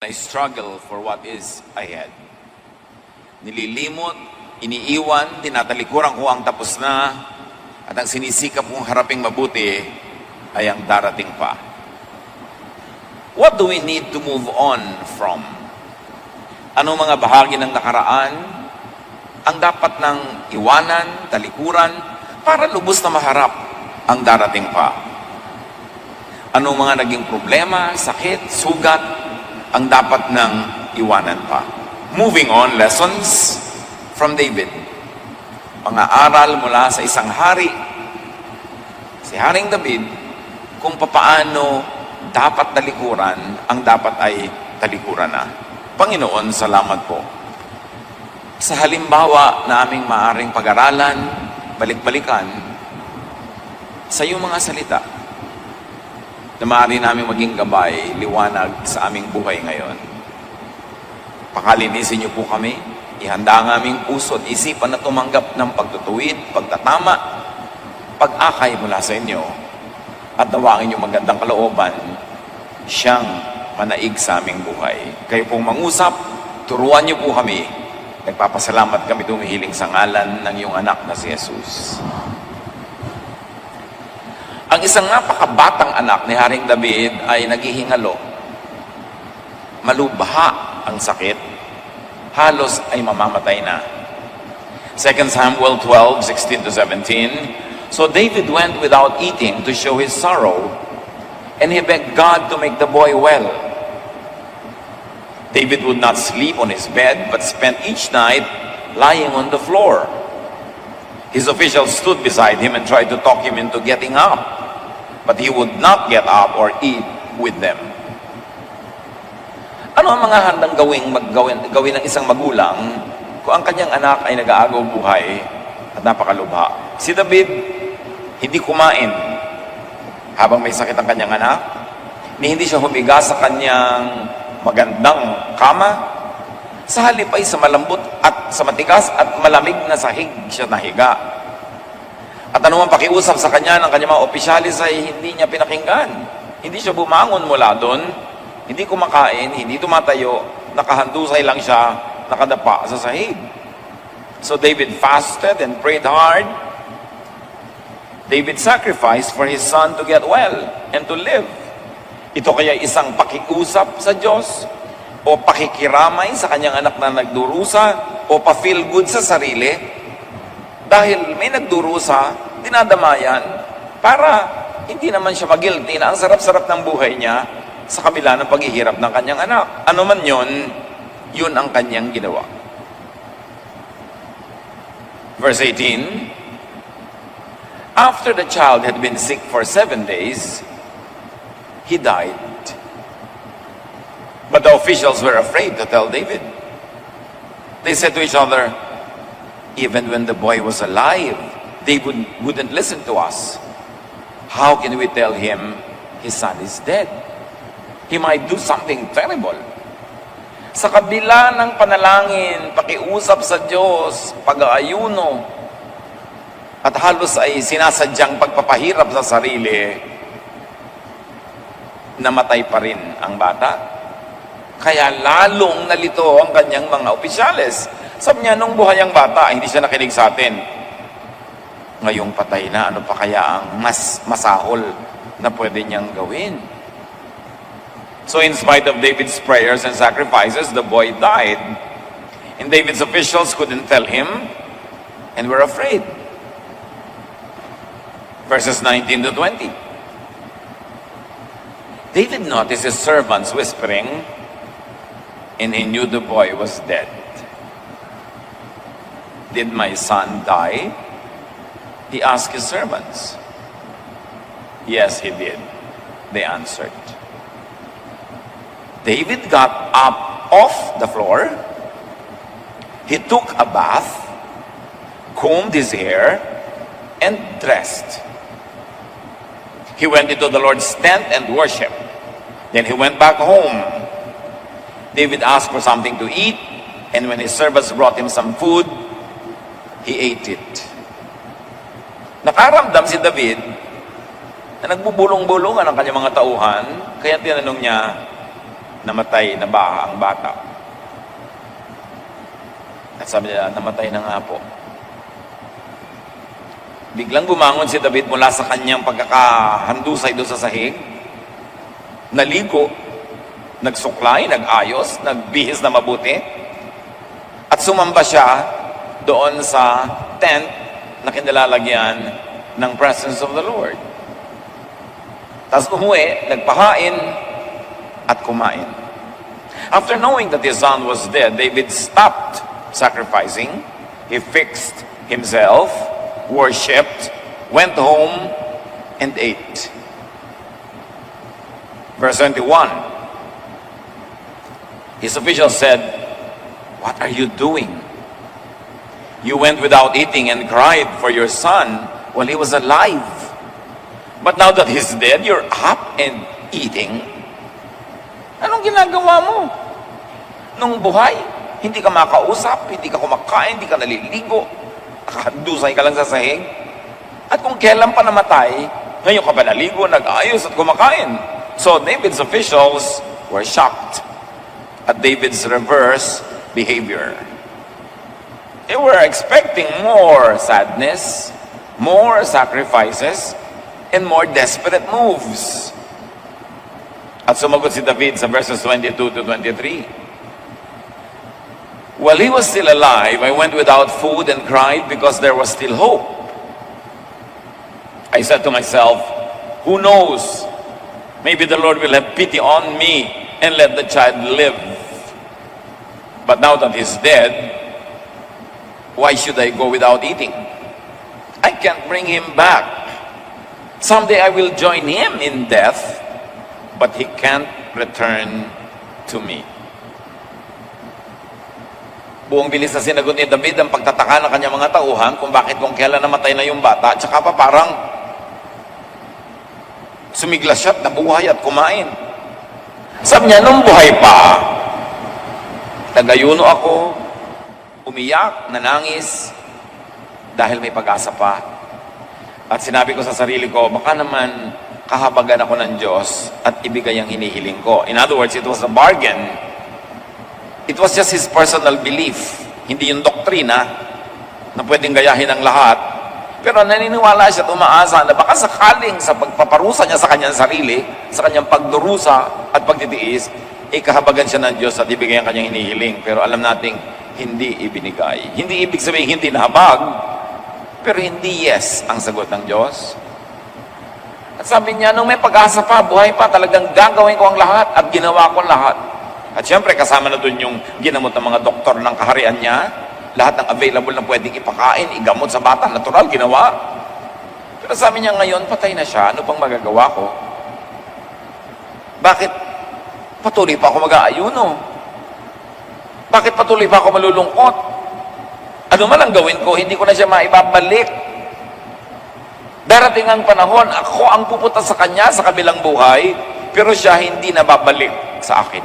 I struggle for what is ahead. Nililimot, iniiwan, tinatalikuran ko ang tapos na, at ang sinisikap kong haraping mabuti ay ang darating pa. What do we need to move on from? Anong mga bahagi ng nakaraan ang dapat nang iwanan, talikuran, para lubos na maharap ang darating pa? Anong mga naging problema, sakit, sugat, ang dapat nang iwanan pa? Moving on, lessons from David. Mga aral mula sa isang hari, si Haring David, kung papaano dapat talikuran ang dapat ay talikuran na. Panginoon, salamat po sa halimbawa na aming maaring pag-aralan, balik-balikan sa iyong mga salita na maaari namin maging gabay, liwanag sa aming buhay ngayon. Pakalinisin niyo po kami, ihanda ang aming puso at isipan na tumanggap ng pagtutuwid, pagtatama, pag-akay mula sa inyo, at nawangin yung magandang kalooban, siyang manaig sa aming buhay. Kayo pong mangusap, turuan niyo po kami. Nagpapasalamat kami tumihiling sa ngalan ng iyong anak na si Jesus. Ang isang napakabatang anak ni Haring David ay naghihingalo. Malubha ang sakit. Halos ay mamamatay na. 2 Samuel 12:16-17. So David went without eating to show his sorrow, and he begged God to make the boy well. David would not sleep on his bed, but spent each night lying on the floor. His officials stood beside him and tried to talk him into getting up, but he would not get up or eat with them. Ano ang mga handang gawin ng isang magulang kung ang kanyang anak ay nag-aagaw buhay at napakalubha? Si David, hindi kumain habang may sakit ang kanyang anak, hindi siya humiga sa kanyang magandang kama. Sa halip ay sa malambot at sa matigas at malamig na sahig siya nahiga. At anumang pakiusap sa kanya ng kanyang mga opisyalis ay hindi niya pinakinggan. Hindi siya bumangon mula doon, hindi kumakain, hindi tumatayo, nakahandusay lang siya, nakadapa sa sahig. So David fasted and prayed hard. David sacrificed for his son to get well and to live. Ito kaya isang pakiusap sa Diyos o pakikiramay sa kanyang anak na nagdurusa o pa-feel good sa sarili dahil may nagdurusa, dinadamayan para hindi naman siya mag-guilty na ang sarap-sarap ng buhay niya sa kabila ng paghihirap ng kanyang anak. Ano man yun, yun ang kanyang ginawa. Verse 18, after the child had been sick for 7 days, he died. But the officials were afraid to tell David. They said to each other, even when the boy was alive, they wouldn't listen to us. How can we tell him his son is dead? He might do something terrible. Sa kabila ng panalangin, pakiusap sa Diyos, pag-aayuno, at halos ay sinasadyang pagpapahirap sa sarili, namatay pa rin ang bata. Kaya lalong nalito ang kanyang mga opisyales. Sabi niya, nung buhay ang bata, hindi siya nakinig sa atin. Ngayong patay na, ano pa kaya ang mas masahol na pwede niyang gawin? So in spite of David's prayers and sacrifices, the boy died. And David's officials couldn't tell him and were afraid. Verses 19-20. David noticed his servants whispering, and he knew the boy was dead. Did my son die? He asked his servants. Yes, he did, they answered. David got up off the floor. He took a bath, combed his hair, and dressed. He went into the Lord's tent and worshiped. Then he went back home. David asked for something to eat, and when his servants brought him some food, he ate it. Nakaramdam si David na nagbubulong-bulungan ang kanyang mga tauhan, kaya tinanong niya, namatay na ba ang bata? At sabi nila, namatay na nga po. Biglang bumangon si David mula sa kanyang pagkakahandusay doon sa sahig, naligo, nagsuklay, nag-ayos, nagbihis na mabuti, at sumamba siya doon sa tent na kinalalagyan ng presence of the Lord. Tapos umuwi, nagpahain at kumain. After knowing that his son was dead, David stopped sacrificing. He fixed himself, worshipped, went home, and ate. Verse 21. His officials said, "What are you doing? You went without eating and cried for your son while he was alive. But now that he's dead, you're up and eating?" Anong ginagawa mo? Nung buhay, hindi ka makausap, hindi ka kumakain, hindi ka naliligo, nakahadusay ka lang sa sahig. At kung kailan pa namatay, ngayon ka pa naligo, nag-ayos at kumakain. So David's officials were shocked at David's reverse behavior. They were expecting more sadness, more sacrifices, and more desperate moves. At sumagot si David sa verses 22 to 23. While he was still alive, I went without food and cried because there was still hope. I said to myself, who knows? Maybe the Lord will have pity on me and let the child live. But now that he's dead, why should I go without eating? I can't bring him back. Someday I will join him in death, but he can't return to me. Buong bilis na sinagot ni David ang pagtataka ng kanyang mga tauhan kung bakit kung kailan namatay na yung bata, tsaka pa parang sumiglas siya at nabuhay at kumain. Sabi niya, nung buhay pa, nagayuno ako, umiyak, nanangis, dahil may pag-asa pa. At sinabi ko sa sarili ko, baka naman kahabagan ako ng Diyos at ibigay ang hinihiling ko. In other words, it was a bargain. It was just his personal belief, hindi yung doktrina na pwedeng gayahin ng lahat. Pero naniniwala siya at umaasa na baka sakaling sa pagpaparusa niya sa kanyang sarili, sa kanyang pagdurusa at pagtitiis, kahabagan siya ng Diyos at ibigay ang kanyang hinihiling. Pero alam nating hindi ibinigay. Hindi ibig sabihin hindi nahabag, pero hindi yes ang sagot ng Diyos. At sabi niya, nung may pag-asa pa, buhay pa, talagang gagawin ko ang lahat at ginawa ko ang lahat. At siyempre, kasama na dun yung ginamot ng mga doktor ng kaharian niya. Lahat ng available na pwedeng ipakain, igamot sa bata, natural, ginawa. Pero sabi niya ngayon, patay na siya, ano pang magagawa ko? Bakit patuloy pa ako mag-aayuno? Bakit patuloy pa ako malulungkot? Ano man ang gawin ko, hindi ko na siya maibabalik. Darating ang panahon, ako ang pupunta sa kanya sa kabilang buhay, pero siya hindi na babalik sa akin.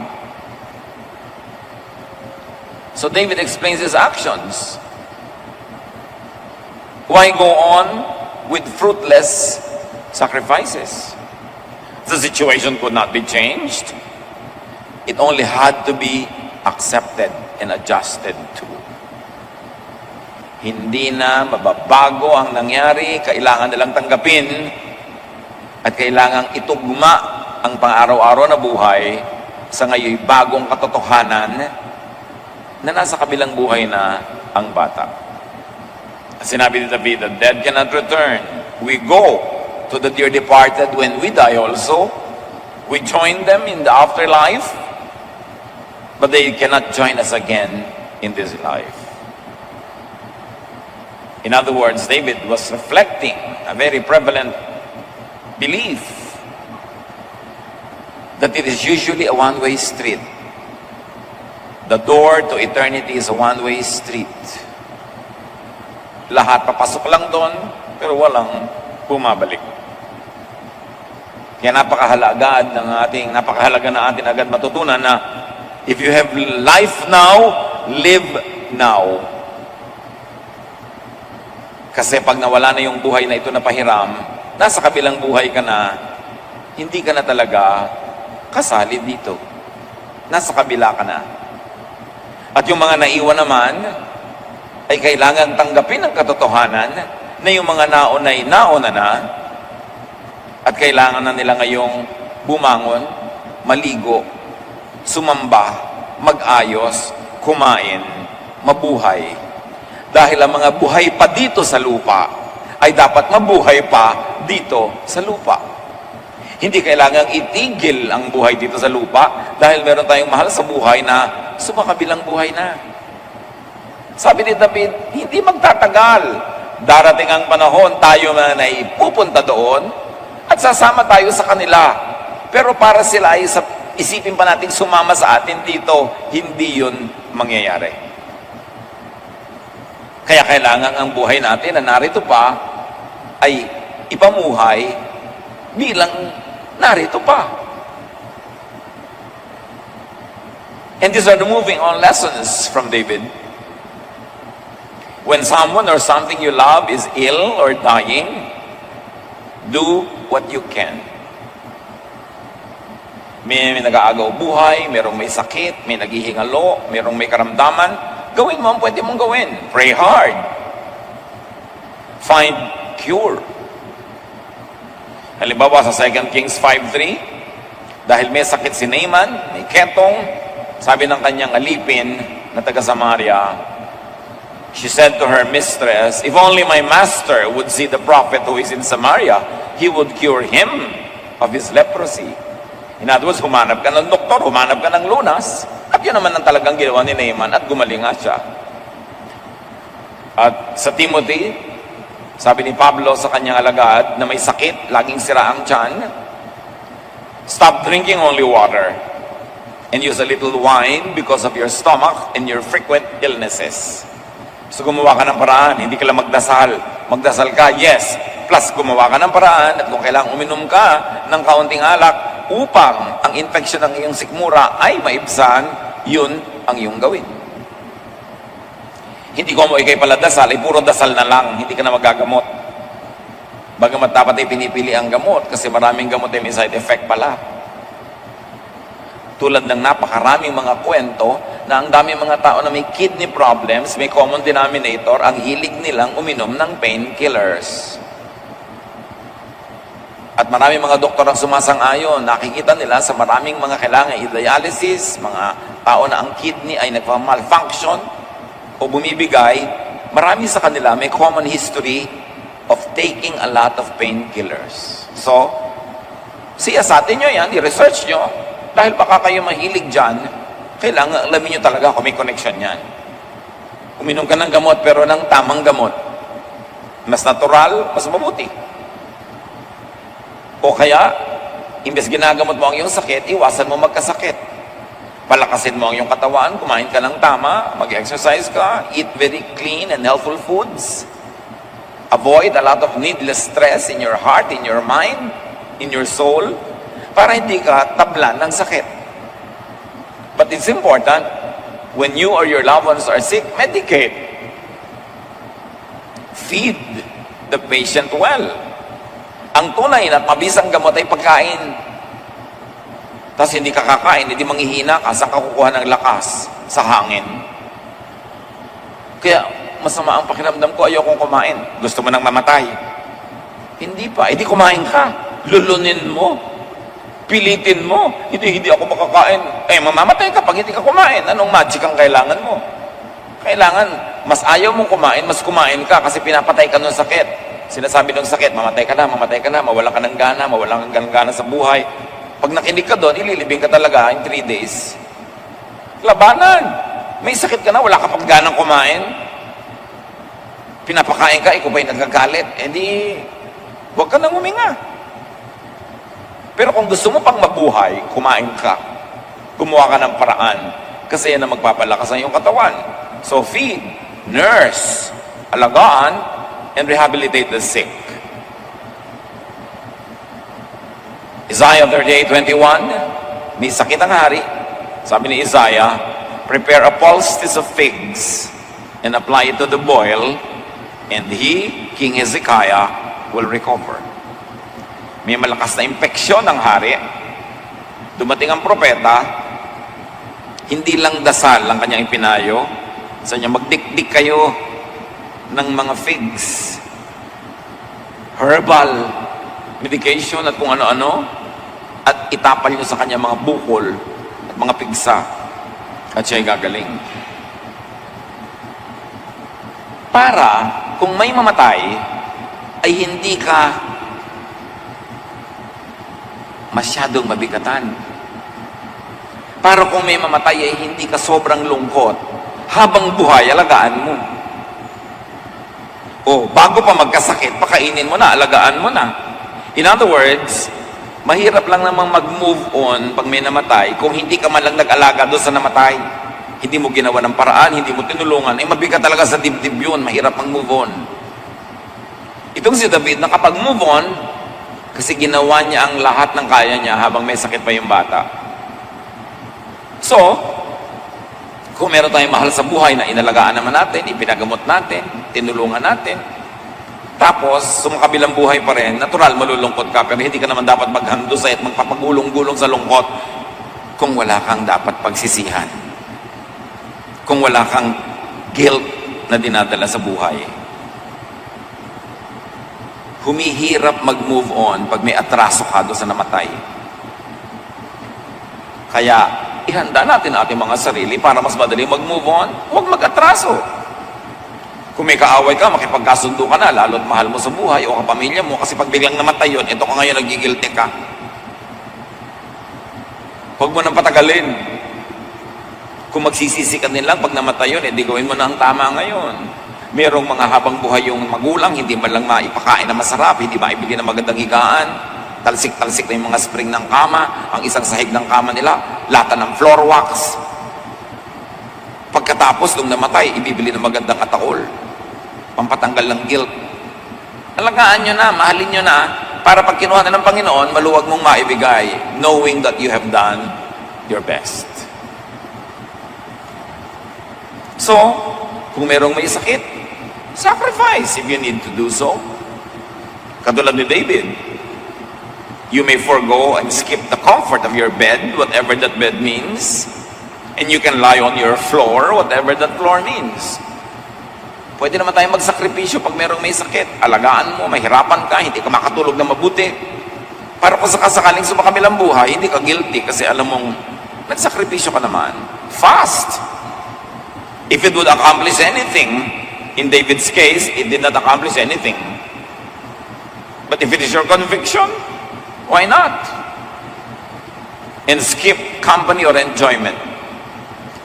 So David explains his actions. Why go on with fruitless sacrifices? The situation could not be changed. It only had to be accepted and adjusted to. Hindi na mababago ang nangyari, kailangan nilang tanggapin at kailangang itugma ang pang-araw-araw na buhay sa ngayon bagong katotohanan na nasa kabilang buhay na ang bata. Sinabi ni David, the dead cannot return. We go to the dear departed when we die also. We join them in the afterlife, but they cannot join us again in this life. In other words, David was reflecting a very prevalent belief that it is usually a one-way street. The door to eternity is a one-way street. Lahat papasok lang doon, pero walang bumabalik. Kaya napakahalaga na atin agad matutunan na if you have life now, live now. Kasi pag nawala na yung buhay na ito na pahiram, nasa kabilang buhay ka na, hindi ka na talaga kasali dito. nasa kabila ka na. At yung mga naiwan naman, ay kailangan tanggapin ang katotohanan na yung mga naunay nauna na, at kailangan na nila ngayong bumangon, maligo, sumamba, mag-ayos, kumain, mabuhay. Dahil ang mga buhay pa dito sa lupa ay dapat mabuhay pa dito sa lupa. Hindi kailangang itigil ang buhay dito sa lupa dahil meron tayong mahal sa buhay na sumakabilang buhay na. Sabi ni David, hindi magtatagal. Darating ang panahon, tayo na naipupunta doon at sasama tayo sa kanila. Pero para sila ay isipin pa natin sumama sa atin dito, hindi yun mangyayari. Kaya kailangan ang buhay natin na narito pa ay ipamuhay bilang narito pa. And these are the moving on lessons from David. When someone or something you love is ill or dying, do what you can. May nag-aagaw buhay, merong may sakit, may naghihingalo, merong may karamdaman, gawin mo ang pwede mong gawin. Pray hard. Find cure. Halimbawa sa 2 Kings 5:3, dahil may sakit si Naaman, may ketong, sabi ng kanyang alipin na taga Samaria, she said to her mistress, if only my master would see the prophet who is in Samaria, he would cure him of his leprosy. In other words, humanap ka ng doktor, humanap ka ng lunas, at yun naman ang talagang ginawa ni Naaman at gumaling nga siya. At sa Timothy, sabi ni Pablo sa kanyang alagad na may sakit, laging sira ang tiyan, stop drinking only water and use a little wine because of your stomach and your frequent illnesses. So gumawa ka ng paraan, hindi ka lang magdasal. Magdasal ka, yes. Plus gumawa ka ng paraan at kung kailangang uminom ka ng kaunting alak upang ang infection ng iyong sikmura ay maibsan, yun ang iyong gawin. Hindi ko mo ikay pala dasal, ay puro dasal na lang, hindi ka na magagamot. Bagamat dapat ay pinipili ang gamot kasi maraming gamot ay may side effect pala. Tulad ng napakaraming mga kwento na ang daming mga tao na may kidney problems, may common denominator, ang hilig nilang uminom ng painkillers. At maraming mga doktor ang sumasang-ayon, nakikita nila sa maraming mga kailangan i-dialysis, mga tao na ang kidney ay nagpa-malfunction o bumibigay, marami sa kanila may common history of taking a lot of painkillers. So, siyasatin nyo yan, i-research nyo, dahil baka kayo mahilig dyan, kailangan alamin nyo talaga kung may connection yan. Uminom ka ng gamot pero ng tamang gamot, mas natural, mas mabuti. O kaya, imbes ginagamot mo ang iyong sakit, iwasan mo magkasakit. Palakasin mo ang iyong katawan, kumain ka ng tama, mag-exercise ka, eat very clean and healthful foods. Avoid a lot of needless stress in your heart, in your mind, in your soul, para hindi ka tablan ng sakit. But it's important, when you or your loved ones are sick, medicate. Feed the patient well. Ang tunay at mabisang gamot ay pagkain. Tapos hindi ka kakain, hindi manghihina ka, saan ka kukuha ng lakas? Sa hangin. Kaya masama ang pakiramdam ko, ayokong kumain. Gusto mo nang mamatay? Hindi pa, hindi kumain ka. Lulunin mo. Pilitin mo. Hindi ako makakain. Eh, mamamatay ka pag hindi ka kumain. Anong magic ang kailangan mo? Kailangan, mas ayaw mong kumain, mas kumain ka kasi pinapatay ka ng sakit. Sinasabi ng sakit, mamatay ka na, mawala ka ng gana, mawala kang gana sa buhay. Pag nakinig ka doon, ililibing ka talaga in 3 days. Labanan! May sakit ka na, wala ka pang ganang kumain. Pinapakain ka, ikaw ba'y nagagalit? Eh di, huwag ka nang huminga. Pero kung gusto mo pang mabuhay, kumain ka. Gumawa ka ng paraan. Kasi yan ang magpapalakas ng iyong katawan. So feed, nurse, alagaan, and rehabilitate the sick. Isaiah 38:21, may sakit ang hari. Sabi ni Isaiah, prepare a poultice of figs and apply it to the boil, and he, King Hezekiah, will recover. May malakas na impeksyon ng hari. Dumating ang propeta, Hindi lang dasal ang kanyang ipinayo. Sa niya, magdikdik kayo ng mga figs, herbal medication at kung ano-ano, at itapal nyo sa kanya mga bukol at mga pigsa, at siya'y gagaling. Para kung may mamatay, ay hindi ka masyadong mabigatan. Para kung may mamatay, ay hindi ka sobrang lungkot. Habang buhay, alagaan mo. O, bago pa magkasakit, pakainin mo na, alagaan mo na. In other words, mahirap lang namang mag-move on pag may namatay kung hindi ka man lang nag-alaga doon sa namatay. Hindi mo ginawa ng paraan, hindi mo tinulungan. Mabigat talaga sa dibdib yun, mahirap mag-move on. Itong si David, nakapag-move on, kasi ginawa niya ang lahat ng kaya niya habang may sakit pa yung bata. So, kung meron tayong mahal sa buhay na inalagaan naman natin, ipinagamot natin, tinulungan natin, tapos, sumakabilang buhay pa rin, natural, malulungkot ka, pero hindi ka naman dapat maghandusay at magpapagulong-gulong sa lungkot kung wala kang dapat pagsisihan. Kung wala kang guilt na dinadala sa buhay. Humihirap mag-move on pag may atraso ka doon sa namatay. Kaya, ihanda natin ating mga sarili para mas madali mag-move on. Huwag mag-atraso. Kung may kaaway ka, makipagkasundo ka na, lalo't mahal mo sa buhay o kapamilya mo, kasi pag biglang namatay yun, ito ka ngayon, nagigilty ka. Huwag mo nang patagalin. Kung magsisisi ka din lang, pag namatay yun, edi gawin mo na ang tama ngayon. Merong mga habang buhay yung magulang, hindi man lang maipakain na masarap, hindi maibili na magandang higaan, talsik-talsik na yung mga spring ng kama, ang isang sahig ng kama nila, lata ng floor wax. Pagkatapos, nung namatay, ibibili ng magandang katakol. Pampatanggal ng guilt. Alagaan nyo na, mahalin nyo na, para pag kinuha na ng Panginoon, maluwag mong maibigay, knowing that you have done your best. So, kung merong may sakit, sacrifice if you need to do so. Katulad ni David, you may forego and skip the comfort of your bed, whatever that bed means, and you can lie on your floor, whatever that floor means. Pwede naman tayong magsakripisyo pag merong may sakit. Alagaan mo, mahirapan ka, hindi ka makatulog na mabuti. Para kung sakasakaling sumakabilang buhay, hindi ka guilty kasi alam mong nagsakripisyo ka naman. Fast! If it would accomplish anything, in David's case, it did not accomplish anything. But if it is your conviction, why not? And skip company or enjoyment.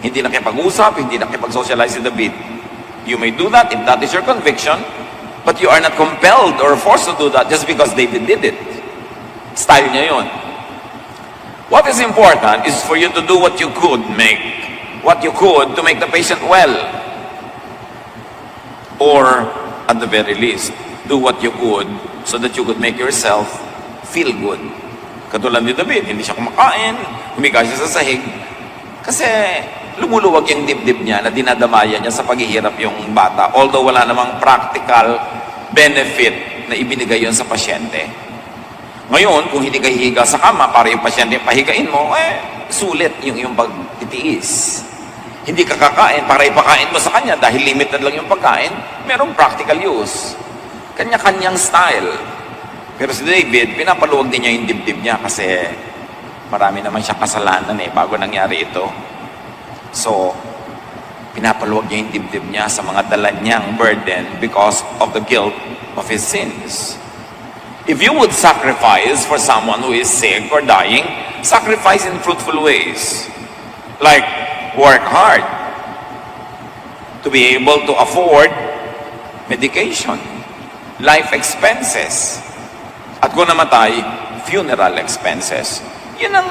Hindi nakipag-usap, hindi nakipag-socialize si David. You may do that if that is your conviction, but you are not compelled or forced to do that just because David did it. Style niya yun. What is important is for you to do what you could to make the patient well. Or, at the very least, do what you could so that you could make yourself feel good. Katulad ni David, hindi siya kumakain, humiga siya sa sahig, kasi lumuluwag yung dibdib niya na dinadamaya niya sa paghihirap yung bata. Although wala namang practical benefit na ibinigay yun sa pasyente. Ngayon, kung hindi ka hihiga sa kama para yung pasyente pahigain mo, sulit yung pagtitiis. Hindi ka kakain para ipakain mo sa kanya dahil limited lang yung pagkain, merong practical use. Kanya-kanyang style. Pero si David, pinapaluwag din niya yung dibdib niya kasi marami naman siyang kasalanan bago nangyari ito. So, pinapaluwag niya yung dibdib niya sa mga dala niyang burden because of the guilt of his sins. If you would sacrifice for someone who is sick or dying, sacrifice in fruitful ways. Like, work hard to be able to afford medication, life expenses, at kung namatay, funeral expenses. Yun ang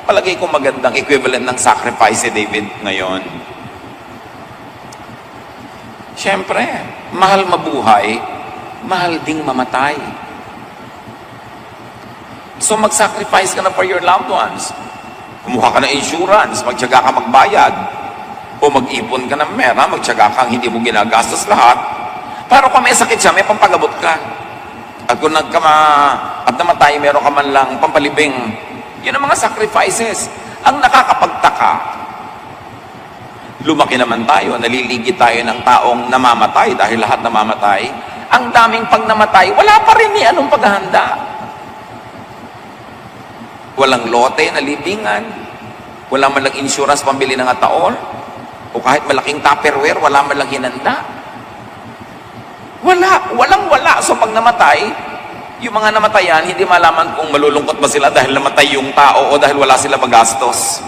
palagay ko magandang equivalent ng sacrifice si David ngayon. Siyempre, mahal mabuhay, mahal ding mamatay. So mag-sacrifice ka na for your loved ones. Kumuha ka ng insurance, magtiyaga ka magbayad. O mag-ipon ka ng mera, magtiyaga kang hindi mo ginagastos lahat. Para kung may sakit siya, may pampagabot ka. At kung at namatay, meron ka man lang pampalibing. Yun ang mga sacrifices. Ang nakakapagtaka, Lumaki naman tayo, naliligid tayo ng taong namamatay dahil lahat namamatay. Ang daming pag namatay, wala pa rin ni anong paghahanda. Walang lote na libingan, wala man lang insurance pambili ng ataol, o kahit malaking Tupperware, wala man lang hinanda. Walang-wala. So pag namatay, yung mga namatayan, hindi malaman kung malulungkot ba sila dahil namatay yung tao o dahil wala sila magastos.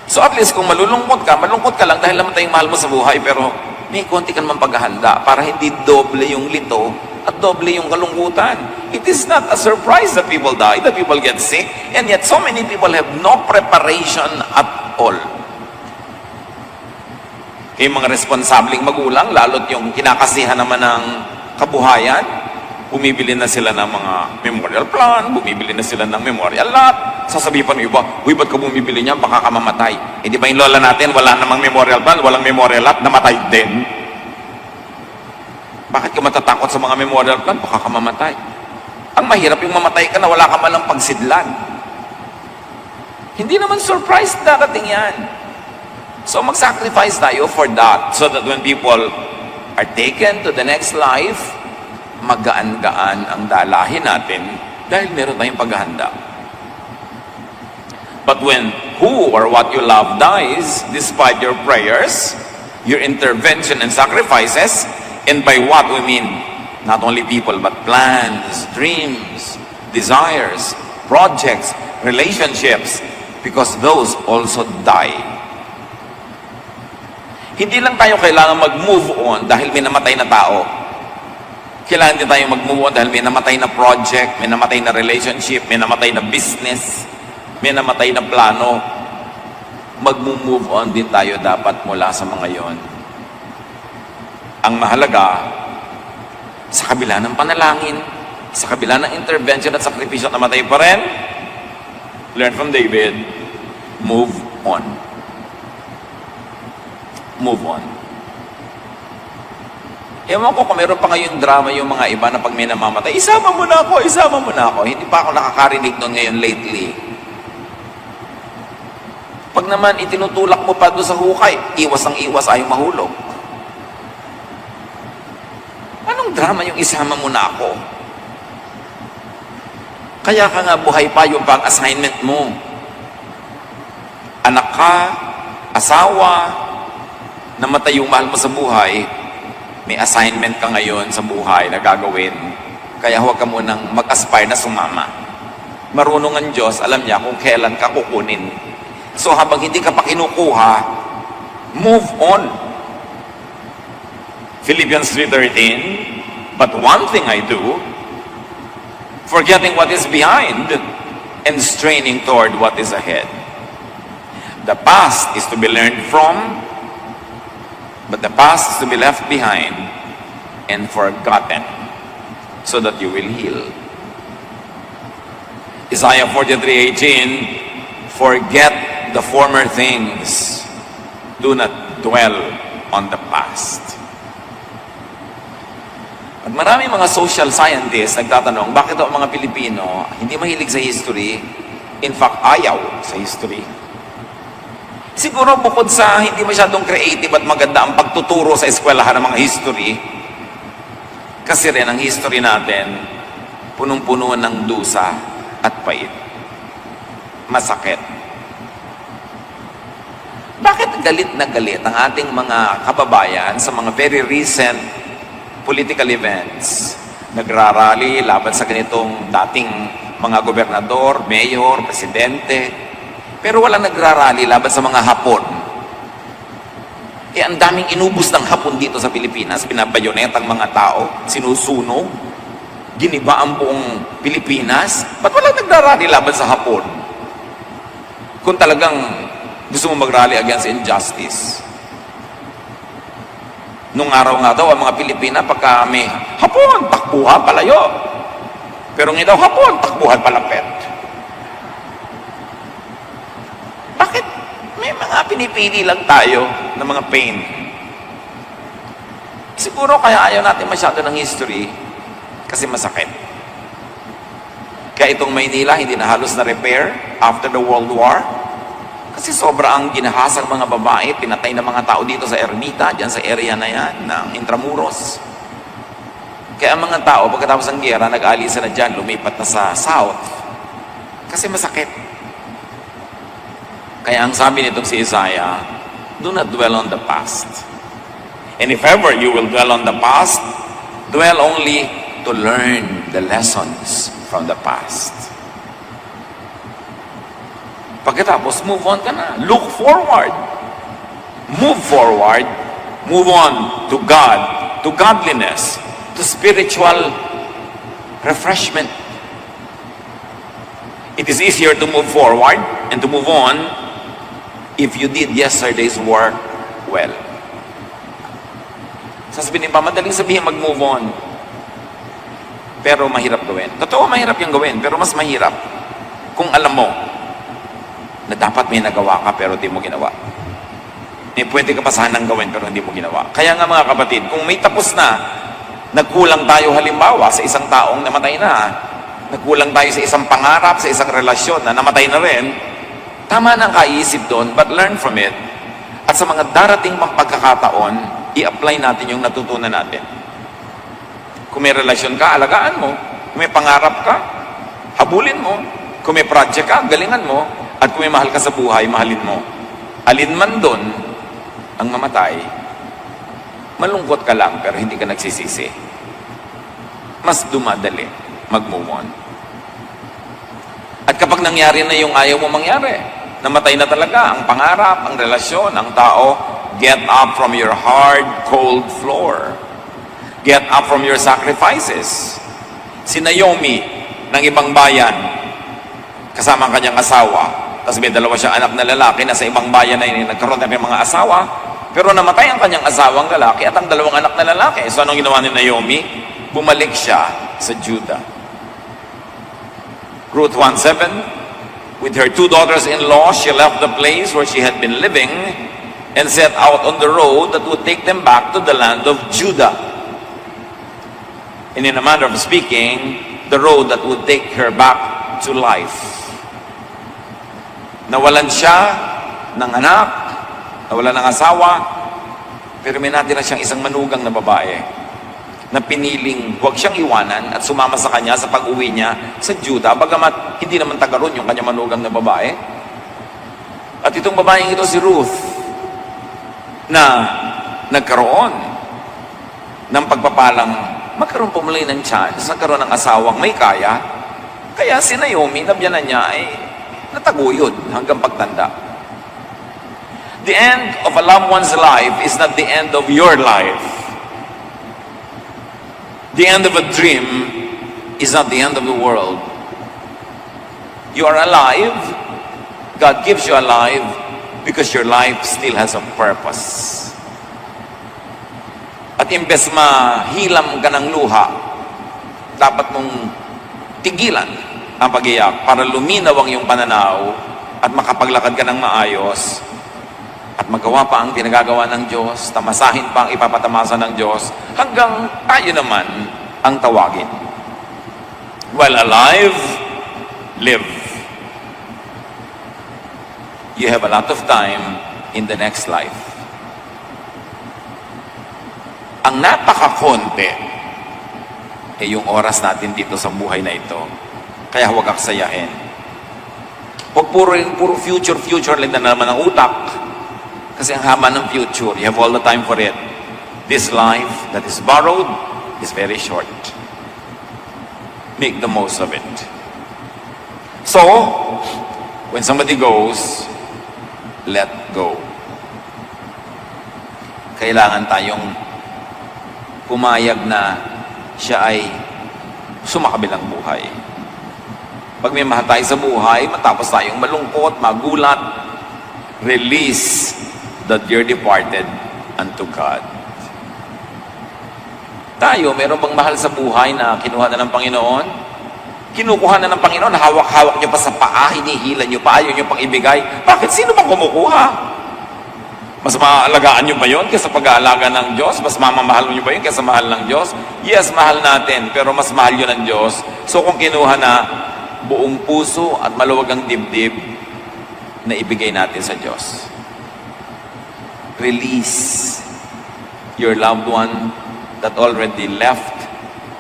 So at least kung malulungkot ka lang dahil namatay yung mahal mo sa buhay, pero may konti ka naman paghahanda para hindi doble yung lito at doble yung kalungkutan. It is not a surprise that people die, that people get sick, and yet so many people have no preparation at all. Kaya mga responsabling magulang, lalo't yung kinakasihan naman ng kabuhayan, bumibili na sila ng mga memorial plan, bumibili na sila ng memorial lot. Sasabihin pa ng iba, "Uy, ba't ka bumibili niyan? Baka ka mamatay." Eh, di ba yung lola natin, wala namang memorial plan, walang memorial lot, namatay din. Bakit ka matatakot sa mga memorial plan? Baka ka mamatay. Ang mahirap yung mamatay ka na wala ka malang pagsidlan. Hindi naman surprise darating yan. So mag-sacrifice tayo for that, so that when people are taken to the next life, magaan-gaan ang dalahin natin dahil meron tayong paghahanda. But when who or what you love dies, despite your prayers, your intervention and sacrifices, and by what we mean, not only people, but plans, dreams, desires, projects, relationships, because those also die. Hindi lang tayo kailangan mag-move on dahil may namatay na tao. Kailangan din tayo mag-move on dahil may namatay na project, may namatay na relationship, may namatay na business, may namatay na plano. Mag-move on din tayo dapat mula sa mga yon. Ang mahalaga, sa kabila ng panalangin, sa kabila ng intervention at sakripisyo at namatay pa rin, learn from David, move on. Move on. Ewan ko kung meron pa ngayong drama yung mga iba na pag may namamatay, isama mo na ako, isama mo na ako. Hindi pa ako nakakarinig nun ngayon lately. Pag naman itinutulak mo pa doon sa hukay, iwas ang iwas, ayaw mahulog. Anong drama yung isama mo na ako? Kaya ka nga buhay pa yung pang-assignment mo. Anak ka, asawa, namatay yung mahal mo sa buhay, may assignment ka ngayon sa buhay na gagawin. Kaya huwag ka munang mag-aspire na sumama. Marunong ang Diyos, alam niya kung kailan ka kukunin. So habang hindi ka pa kinukuha, move on. Philippians 3:13, but one thing I do, forgetting what is behind and straining toward what is ahead. The past is to be learned from, but the past is to be left behind and forgotten so that you will heal. Isaiah 43:18, forget the former things. Do not dwell on the past. At maraming mga social scientists nagtatanong, bakit ang mga Pilipino hindi mahilig sa history? In fact, ayaw sa history. Siguro bukod sa hindi masyadong creative at maganda ang pagtuturo sa eskwelahan ng mga history, kasi rin ang history natin, punong-puno ng dusa at pait. Masakit. Bakit galit na galit ang ating mga kababayan sa mga very recent political events? Nagrarally laban sa ganitong dating mga gobernador, mayor, presidente, pero walang nagrarally laban sa mga Hapon. Ang daming inubos ng Hapon dito sa Pilipinas, pinabayoneta ang mga tao, sinusunog, giniba ang buong Pilipinas. Ba't walang nagrarally laban sa Hapon? Kung talagang gusto mo mag-rally against injustice. Nung araw nga daw, ang mga Pilipina, pagka may Hapon, takbuhan palayo. Pero ngayon daw, Hapon, takbuhan palapit. Bakit? May mga pinipili lang tayo ng mga pain. Siguro kaya ayaw natin masyado ng history kasi masakit. Kaya itong Maynila, hindi na halos na-repair after the World War. Kasi sobra ang ginahasang mga babae, pinatay ng mga tao dito sa Ermita, dyan sa area na yan, ng Intramuros. Kaya ang mga tao, pagkatapos ng giyera, nag-alisa na dyan, lumipat na sa south. Kasi masakit. Kaya ang sabi nitong si Isaiah, do not dwell on the past. And if ever you will dwell on the past, dwell only to learn the lessons from the past. Pagkatapos, move on ka na. Look forward. Move forward. Move on to God, to godliness, to spiritual refreshment. It is easier to move forward and to move on if you did yesterday's work well. Sasabihin pa, madaling sabihin mag-move on. Pero mahirap gawin. Totoo, mahirap yung gawin, pero mas mahirap kung alam mo na dapat may nagawa ka pero hindi mo ginawa. May pwede ka pa sanang gawin pero hindi mo ginawa. Kaya nga mga kapatid, kung may tapos na, nagkulang tayo halimbawa sa isang taong namatay na, nagkulang tayo sa isang pangarap, sa isang relasyon na namatay na rin, tama na ang kaisip doon, but learn from it. At sa mga darating pang pagkakataon, i-apply natin yung natutunan natin. Kung may relasyon ka, alagaan mo. Kung may pangarap ka, habulin mo. Kung may project ka, galingan mo. At kung may mahal ka sa buhay, mahalin mo. Alin man doon ang mamatay, malungkot ka lang pero hindi ka nagsisisi. Mas dumadali mag-move on. At kapag nangyari na yung ayaw mo mangyari, namatay na talaga ang pangarap, ang relasyon, ang tao, get up from your hard, cold floor. Get up from your sacrifices. Si Naomi ng ibang bayan, kasama ang kanyang asawa, tapos may dalawa siyang anak na lalaki na sa ibang bayan na yun, nagkaroon na ng mga asawa, pero namatay ang kanyang asawang lalaki at ang dalawang anak na lalaki. So anong ginawa ni Naomi? Bumalik siya sa Judah. Ruth 1:7, with her 2 daughters-in-law, she left the place where she had been living and set out on the road that would take them back to the land of Judah. And in a manner of speaking, the road that would take her back to life. Nawalan siya ng anak, nawalan ng asawa, pero may natira siyang isang manugang na babae na piniling huwag siyang iwanan at sumama sa kanya sa pag-uwi niya sa Judah, bagamat hindi naman taga ron yung kanyang manugang na babae. At itong babaeng ito si Ruth, na nagkaroon ng pagpapalang magkaroon po muli ng chance, nagkaroon ng asawang may kaya, kaya si Naomi, nabyanan niya ay nataguyod hanggang pagtanda. The end of a loved one's life is not the end of your life. The end of a dream is not the end of the world. You are alive. God gives you alive because your life still has a purpose. At imbes mahilam ka ng luha, dapat mong tigilan ang pag-iyak para luminaw ang iyong pananaw at makapaglakad ka ng maayos at magawa pa ang pinagagawa ng Diyos, tamasahin pa ang ipapatamasa ng Diyos hanggang tayo naman ang tawagin. While alive, live. You have a lot of time in the next life. Ang napakakonti ay yung oras natin dito sa buhay na ito. Kaya huwag aksayahin. Huwag puro future lang na naman ang utak. Kasi ang haba ng future, you have all the time for it. This life that is borrowed is very short. Make the most of it. So, when somebody goes, let go. Kailangan tayong pumayag na siya ay sumakabilang buhay. Pag may mahal tayo sa buhay, matapos tayong malungkot, magulat, release that you're departed unto God. Tayo, meron bang mahal sa buhay na kinuha na ng Panginoon? Kinukuha na ng Panginoon, hawak-hawak niyo pa sa paa, hinihila niyo pa, ayaw niyo pang ibigay. Bakit? Sino bang kumukuha? Mas maaalagaan nyo ba yun kaysa pag-aalaga ng Diyos? Mas mamamahal nyo ba yun kaysa mahal ng Diyos? Yes, mahal natin, pero mas mahal yun ng Diyos. So kung kinuha na buong puso at maluwag ang dibdib, na ibigay natin sa Diyos. Release your loved one that already left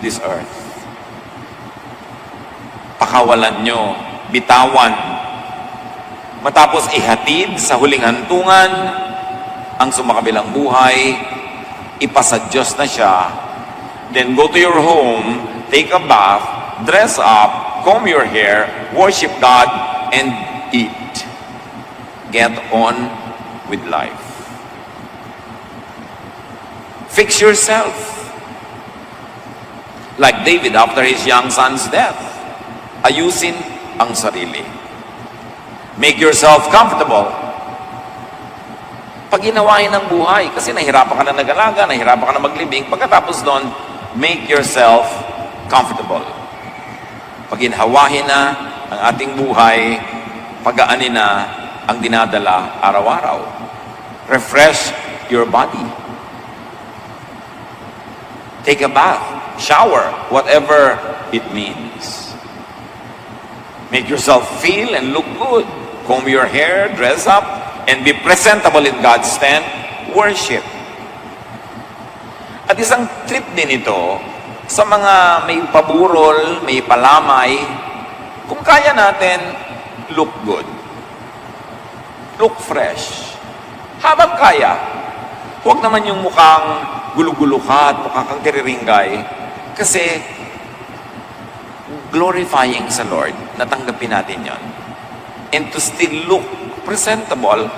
this earth. Pakawalan nyo, bitawan, matapos ihatid sa huling hantungan ang sumakabilang buhay, ipasa Diyos na siya, then go to your home, take a bath, dress up, comb your hair, worship God, and eat. Get on with life. Fix yourself. Like David after his young son's death. Ayusin ang sarili. Make yourself comfortable. Paginawain ng buhay, kasi nahirapan ka na nag-alaga, nahirapan ka na maglibing, pagkatapos doon, make yourself comfortable. Paginhawahin na ang ating buhay, pagaanin na ang dinadala araw-araw. Refresh your body. Take a bath, shower, whatever it means. Make yourself feel and look good. Comb your hair, dress up, and be presentable in God's tent. Worship. At isang trip din ito sa mga may paburol, may palamay, kung kaya natin, look good. Look fresh. Habang kaya, huwag naman yung mukhang gulo-gulo ka at mukha kang tiriringgay. Kasi, glorifying sa Lord, natanggapin natin yon. And to still look presentable,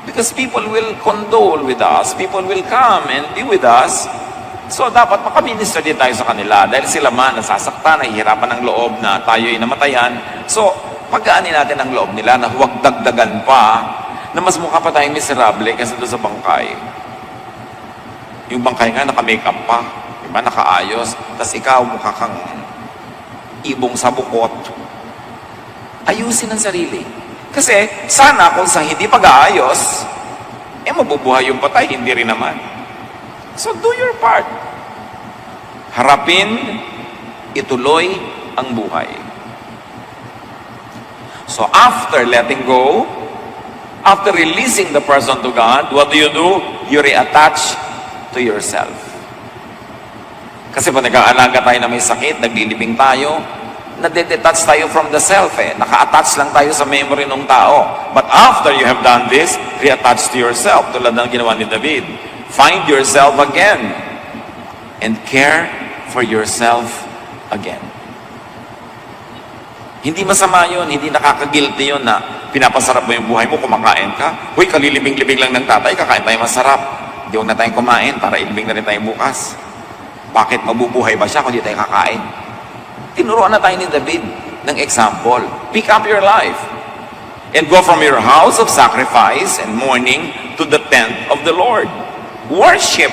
because people will condole with us, people will come and be with us. So, dapat makaminister din tayo sa kanila dahil sila man nasasaktan, nahihirapan ng loob na tayo'y namatayan. So, pagaanin natin ang loob nila na huwag dagdagan pa na mas mukha pa tayong miserable kasi doon sa bangkay. Yung bangkay nga, naka-makeup pa. Diba? Nakaayos. Tapos ikaw, mukha kang ibong sa bukot. Ayusin ang sarili. Kasi, sana kung sa hindi pag-aayos, mabubuhay yung patay, hindi rin naman. So, do your part. Harapin, ituloy ang buhay. So, after letting go, after releasing the person to God, what do? You reattach to yourself. Kasi pag nag-aalaga tayo na may sakit, naglilibing tayo, nadedetach tayo from the self Naka-attach lang tayo sa memory ng tao. But after you have done this, reattach to yourself. Tulad ng ginawa ni David. Find yourself again. And care for yourself again. Hindi masama yun. Hindi nakaka-guilty yun na pinapasarap mo yung buhay mo, kumakain ka. Uy, kalilibing-libing lang ng tatay, kakain tayo masarap. Hindi huwag na tayong kumain para ilibing na rin tayo bukas. Bakit mabubuhay ba siya kung di tayo kakain? Tinuruan na tayo ni David ng example. Pick up your life and go from your house of sacrifice and mourning to the tent of the Lord. Worship.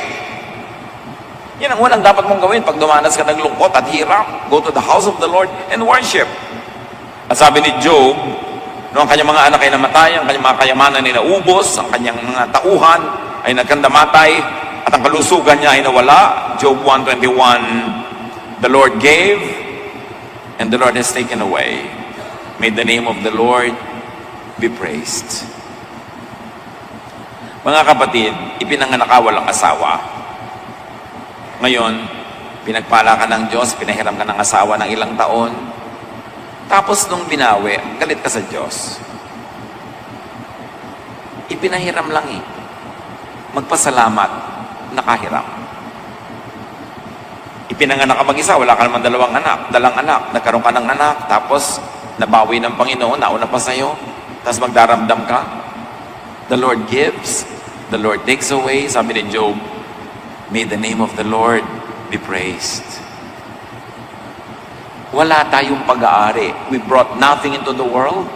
Yan ang unang dapat mong gawin pag dumanas ka ng lungkot at hirap. Go to the house of the Lord and worship. At sabi ni Job, no, ang kanyang mga anak ay namatay, ang kanyang mga kayamanan ay naubos, ang kanyang mga tauhan ay nagkandamatay, at ang kalusugan niya ay nawala. Job 1:21, the Lord gave, and the Lord has taken away. May the name of the Lord be praised. Mga kapatid, ipinanganak ka walang asawa. Ngayon, pinagpala ka ng Diyos, pinahiram ka ng asawa ng ilang taon. Tapos nung binawi, galit ka sa Diyos. Ipinahiram lang Magpasalamat, nakahiram. Ipinanganak ka mag-isa, wala ka naman dalang anak, nagkaroon ka ng anak, tapos nabawi ng Panginoon, nauna pa sa'yo, tapos magdaramdam ka. The Lord gives, the Lord takes away. Sabi ni Job, may the name of the Lord be praised. Wala tayong pag-aari. We brought nothing into the world,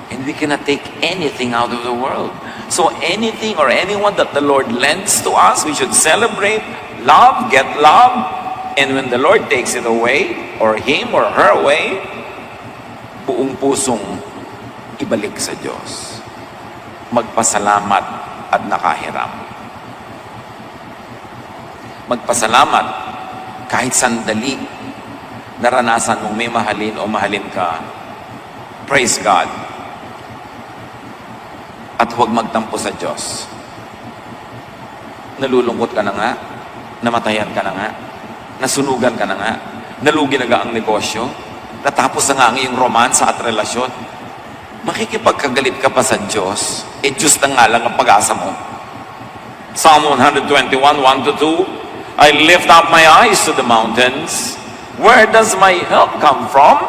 and we cannot take anything out of the world. So anything or anyone that the Lord lends to us, we should celebrate, love, get love, and when the Lord takes it away, or him or her away, buong pusong ibalik sa Diyos. Magpasalamat at nakahiram. Magpasalamat kahit sandali naranasan mong may mahalin o mahalin ka. Praise God. at huwag magtampo sa Diyos. Nalulungkot ka na nga, namatayan ka na nga, nasunugan ka na nga, nalugi na ang negosyo, natapos na nga ang iyong romansa at relasyon, makikipagkagalit ka pa sa Diyos, Diyos na nga lang ang pag-asa mo. Psalm 121, 1-2, I lift up my eyes to the mountains. Where does my help come from?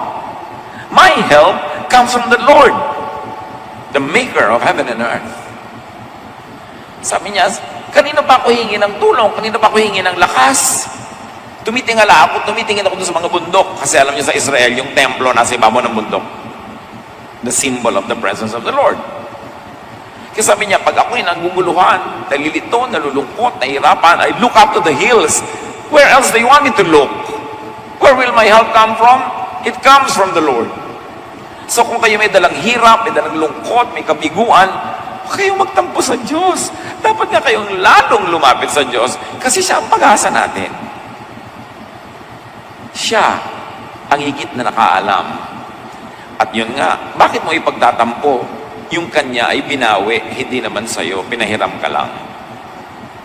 My help comes from the Lord, the maker of heaven and earth. Sabi niya, kanino pa ako hingi ng tulong? Kanino pa ako hingi ng lakas? Tumitingin ako doon sa mga bundok. Kasi alam niyo sa Israel, yung templo nasa ibabaw ng bundok. The symbol of the presence of the Lord. Kasi sabi niya, pag ako'y naguguluhan, nalilito, nalulungkot, nahihirapan, I look up to the hills. Where else do you want me to look? Where will my help come from? It comes from the Lord. So kung kayo may dalang hirap, may dalang lungkot, may kabiguan, huwag kayong magtampo sa Diyos. Dapat nga kayong lalong lumapit sa Diyos kasi siya ang pag-asa natin. Siya ang higit na nakaalam. At yun nga, bakit mo ipagtatampo? Yung kanya ay binawi, hindi naman sa'yo, pinahiram ka lang.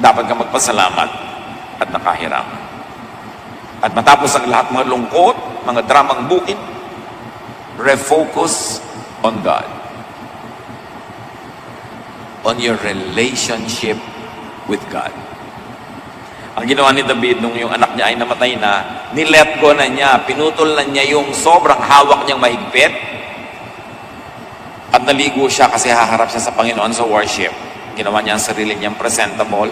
Dapat ka magpasalamat at nakahiram. At matapos ang lahat mga lungkot, mga dramang bukid, refocus on God. On your relationship with God. Ang ginawa ni David nung yung anak niya ay namatay na, nilet go na niya, pinutol na niya yung sobrang hawak niyang mahigpit, at naligo siya kasi haharap siya sa Panginoon sa worship. Ginawa niya ang sarili niyang presentable,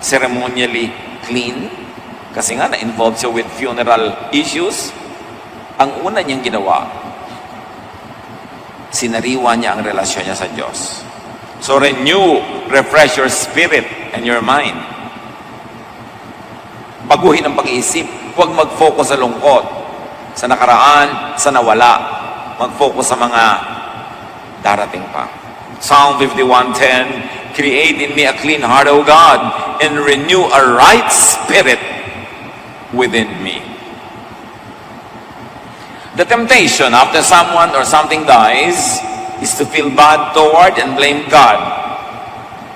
ceremonially clean, kasi nga na-involved siya with funeral issues. Ang una niyang ginawa, sinariwa niya ang relasyon niya sa Diyos. So refresh your spirit and your mind. Baguhin ang pag-iisip. Huwag mag-focus sa lungkot, sa nakaraan, sa nawala. Mag-focus sa mga darating pa. Psalm 51:10, create in me a clean heart, O God, and renew a right spirit within me. The temptation after someone or something dies is to feel bad toward and blame God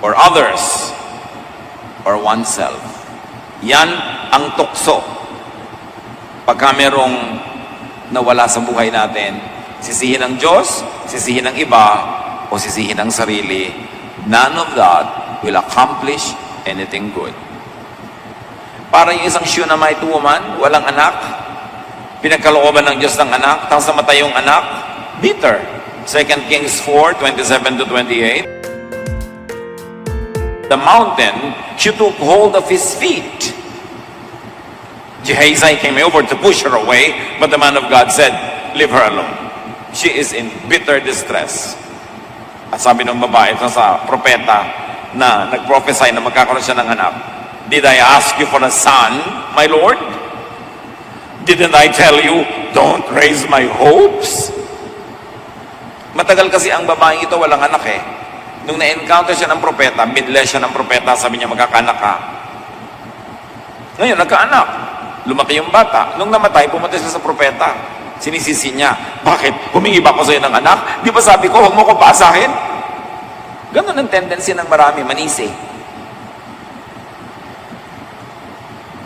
or others or oneself. Yan ang tukso. Pagka merong nawala sa buhay natin, sisihin ang Diyos, sisihin ang iba, o sisihin ang sarili. None of that will accomplish anything good. Para yung isang Shunammite woman, walang anak, pinagkalooban ng Diyos ng anak, tapos namatay yung anak, bitter. 2 Kings 4:27-28. The mountain, she took hold of his feet. Gehazi came over to push her away, but the man of God said, leave her alone. She is in bitter distress. At sabi ng babae sa propeta na nag-prophesy na magkakaroon siya ng anak, did I ask you for a son, my Lord? Didn't I tell you, don't raise my hopes? Matagal kasi ang babaeng ito walang anak eh. Nung na-encounter siya ng propeta, midless siya ng propeta, sabi niya magkakaanak ka. Ngayon, nagkaanak. Lumaki yung bata. Nung namatay, pumunta siya sa propeta. Sinisisi niya, bakit? Humingi ba ako sa'yo ng anak? Di ba sabi ko, huwag mo ko paasahin? Ganon ang tendency ng marami, manisi.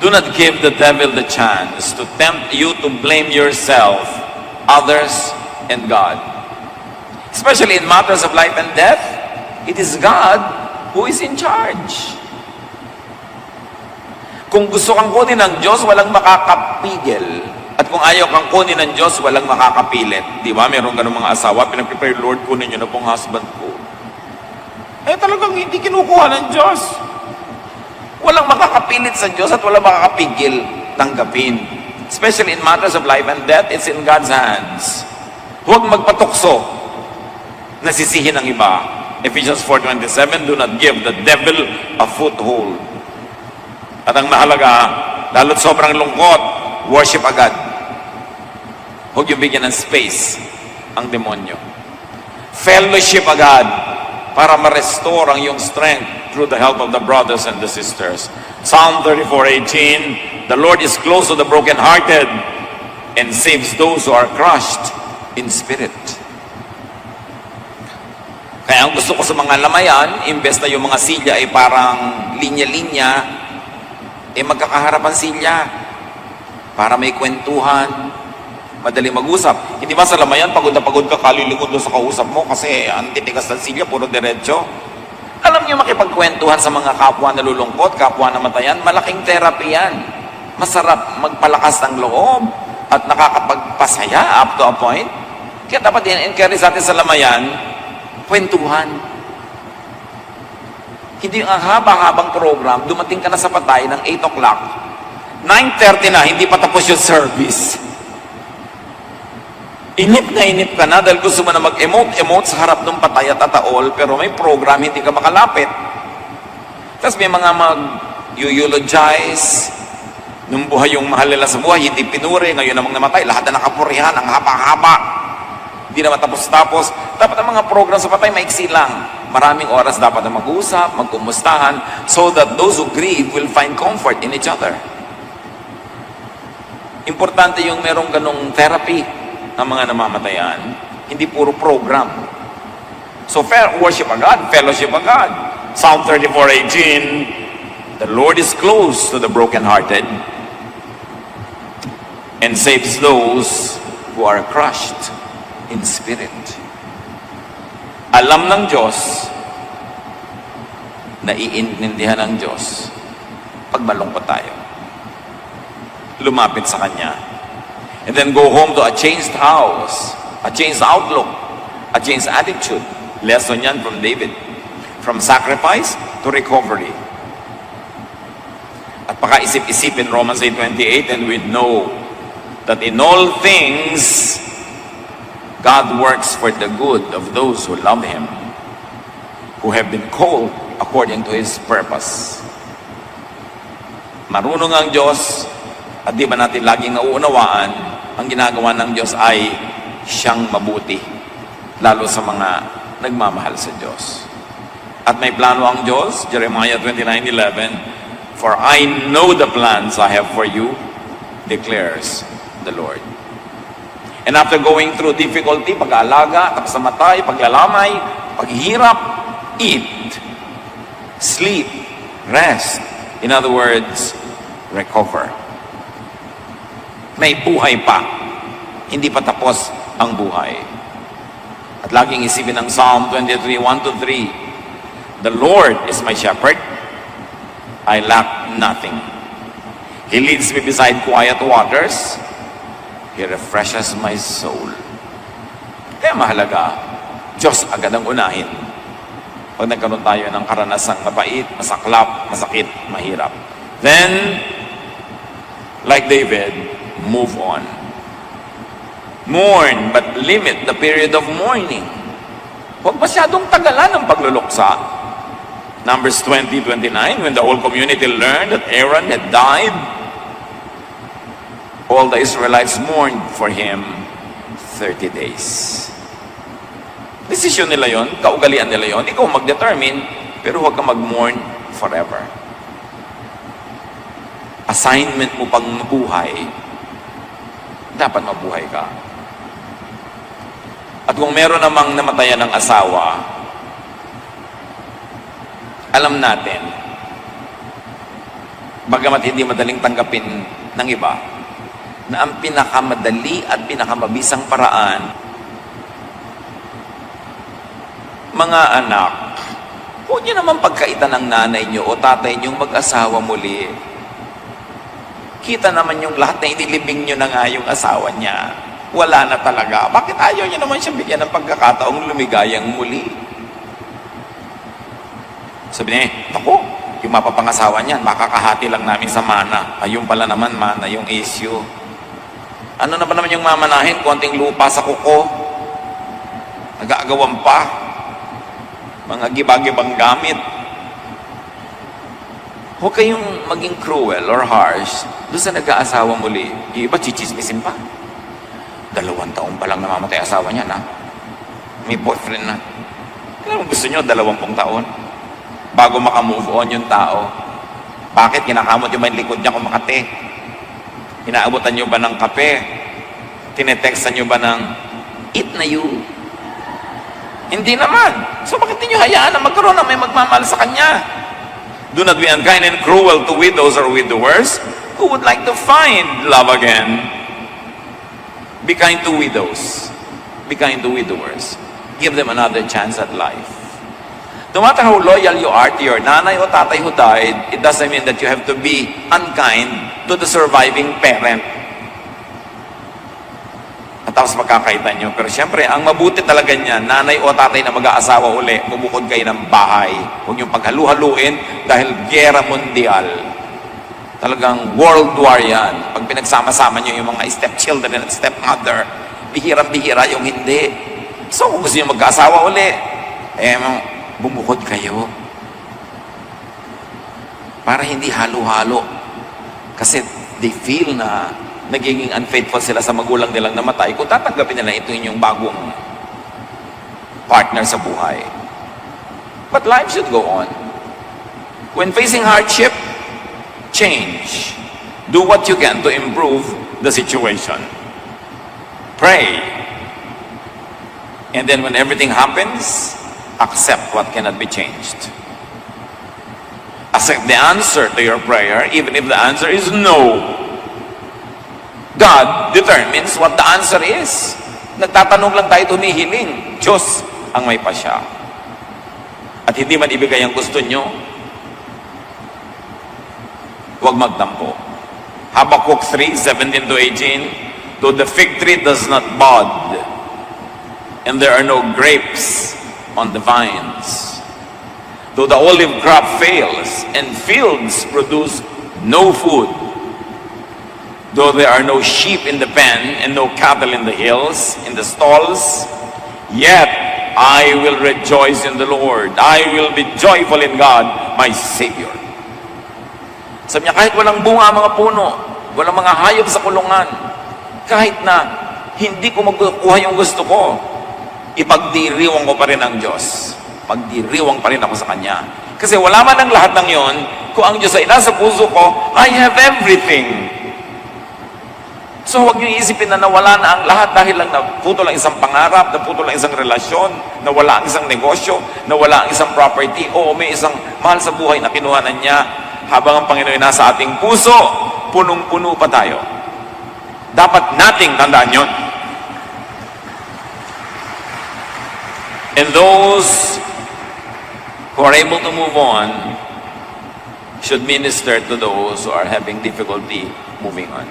Do not give the devil the chance to tempt you to blame yourself, others, and God. Especially in matters of life and death, it is God who is in charge. Kung gusto kang kunin ng Diyos, walang makakapigil. At kung ayaw kang kunin ng Diyos, walang makakapilit. Di ba? Meron ganun mga asawa, pinag-prepare, Lord, kunin niyo na pong husband ko. Eh talagang hindi kinukuha ng Diyos. Walang makakapilit sa Diyos at walang makakapigil tanggapin. Especially in matters of life and death, it's in God's hands. Huwag magpatukso na sisihin ng iba. Ephesians 4:27, do not give the devil a foothold. At ang mahalaga, lalo't sobrang lungkot, worship agad. Huwag yung bigyan ng space ang demonyo. Fellowship agad para ma-restore ang iyong strength through the help of the brothers and the sisters. Psalm 34:18, the Lord is close to the brokenhearted and saves those who are crushed in spirit. Kaya ang gusto ko sa mga lamayan, imbes na yung mga silya ay parang linya-linya, magkakaharap ang silya para may kwentuhan, madali mag-usap. Hindi ba sa lamayan, pagod na pagod ka, kalilingkod doon sa kausap mo kasi ang titigas ng silya, puro diretso. Alam niyo, makipagkwentuhan sa mga kapwa nalulungkot, kapwa namatayan, malaking therapy yan. Masarap magpalakas ng loob at nakakapagpasaya up to a point. Kaya dapat i-encourage natin sa lamayan, kwentuhan. Hindi yung haba-habang program, dumating ka na sa patay ng 8 o'clock, 9:30 na, hindi pa tapos yung service. Inip ka na dahil gusto mo na mag-emote sa harap ng patay at tataol, pero may program, hindi ka makalapit. Tapos may mga mag-eulogize, nung buhay yung mahal nila sa buhay, hindi pinuri, ngayon namang namatay, lahat na nakapurihan, ang haba-haba. Hindi na matapos-tapos. Dapat ang mga program sa patay, maiksi lang. Maraming oras dapat na mag-usap, magkumustahan, so that those who grieve will find comfort in each other. Importante yung merong ganong therapy ng mga namamatayan, hindi puro program. So, worship a God, fellowship a God. Psalm 34:18, the Lord is close to the brokenhearted and saves those who are crushed in spirit. Alam ng Diyos, naiintindihan ng Diyos pag malungkot tayo. Lumapit sa Kanya. And then go home to a changed house, a changed outlook, a changed attitude. Lesson yan from David. From sacrifice to recovery. At pakaisip-isipin Romans 8:28, and we know that in all things, God works for the good of those who love Him, who have been called according to His purpose. Marunong ang Diyos, at di ba natin laging nauunawaan, ang ginagawa ng Diyos ay siyang mabuti, lalo sa mga nagmamahal sa Diyos. At may plano ang Diyos, Jeremiah 29:11, for I know the plans I have for you, declares the Lord. And after going through difficulty, pag-aalaga, tapos namatay, paglalamay, paghihirap, eat, sleep, rest. In other words, recover. May buhay pa. Hindi pa tapos ang buhay. At laging isipin ng Psalm 23:1-3, the Lord is my shepherd, I lack nothing. He leads me beside quiet waters, He refreshes my soul. Kaya mahalaga, Diyos agad ang unahin. Pag nagkaroon tayo ng karanasang mabait, masaklap, masakit, mahirap. Then, like David, move on. Mourn, but limit the period of mourning. Huwag masyadong tagalan ang pagluluksa. Numbers 20:29, when the whole community learned that Aaron had died, all the Israelites mourned for him 30 days. Desisyon nila yon, kaugalian nila yon. Ikaw mag-determine, pero huwag kang mag-mourn forever. Assignment mo pang mabuhay, dapat mabuhay ka. At kung meron namang namatayan ng asawa, alam natin, bagamat hindi madaling tanggapin ng iba, na ang pinakamadali at pinakamabisang paraan, mga anak, huwag niyo naman pagkaitan ng nanay niyo o tatay niyong mag-asawa muli. Kita naman yung lahat na inilibing niyo na nga yung asawa niya. Wala na talaga. Bakit ayaw niyo naman siya bigyan ng pagkakataong lumigayang muli? Sabi niya, ako, yung mapapangasawa niyan, makakahati lang namin sa mana. Ayun pala naman, mana yung issue. Ano na ba naman yung mamanahin? Konting lupa sa kuko. Nag-aagawan pa. Mga gibagibang gamit. Huwag kayong maging cruel or harsh doon sa nag-aasawa muli. Yung iba, chichismisin pa. 2 taon pa lang namamatay asawa niya, na? May boyfriend na. Kailan gusto nyo, 20 taon? Bago makamove on yung tao. Bakit? Kinakamot yung may likod niya kung makate. Inaabutan nyo ba ng kape? Tinetextan nyo ba ng, eat na you? Hindi naman. So bakit niyo hayaan na magkaroon na may magmamahal sa Kanya? Do not be unkind and cruel to widows or widowers who would like to find love again. Be kind to widows. Be kind to widowers. Give them another chance at life. No matter how loyal you are to your nanay o tatay who died, it doesn't mean that you have to be unkind to the surviving parent. At tapos magkakaitan nyo. Pero syempre, ang mabuti talaga niya, nanay o tatay na mag-aasawa uli, bumukod kayo ng bahay. Huwag niyong paghalu-haluin dahil gera mundial. Talagang world war yan. Pag pinagsama-sama niyo yung mga stepchildren at stepmother, bihirang-bihira yung hindi. So kung gusto niyo mag-aasawa uli, bumukod kayo. Para hindi halo-halo. Kasi they feel na nagiging unfaithful sila sa magulang nilang namatay kung tatanggapin nila ito yung bagong partner sa buhay. But life should go on. When facing hardship, change. Do what you can to improve the situation. Pray. And then when everything happens, accept what cannot be changed. Accept the answer to your prayer, even if the answer is no. God determines what the answer is. Nagtatanong lang tayo, humihiling. Diyos ang may pasya. At hindi man ibigay ang gusto nyo, huwag magtampo. Habakkuk 3:17-18, though the fig tree does not bud, and there are no grapes on the vines, though the olive crop fails, and fields produce no food, though there are no sheep in the pen, and no cattle in the hills, in the stalls, yet I will rejoice in the Lord. I will be joyful in God, my Savior. Sabi niya, kahit walang bunga mga puno, walang mga hayop sa kulungan, kahit na hindi ko magkukuha yung gusto ko, ipagdiriwang ko pa rin ang Diyos. Pagdiriwang pa rin ako sa Kanya. Kasi wala man ang lahat ng yon, kung ang Diyos ay nasa puso ko, I have everything. So huwag niyo isipin na nawala na ang lahat dahil lang naputo lang isang pangarap, naputo lang isang relasyon, nawala ang isang negosyo, nawala ang isang property. Oo, may isang mahal sa buhay na kinuhanan niya. Habang ang Panginoon nasa ating puso, punong-puno pa tayo. Dapat nating tandaan yon. And those who are able to move on should minister to those who are having difficulty moving on.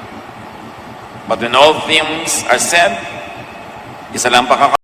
But when all things are said, isa lang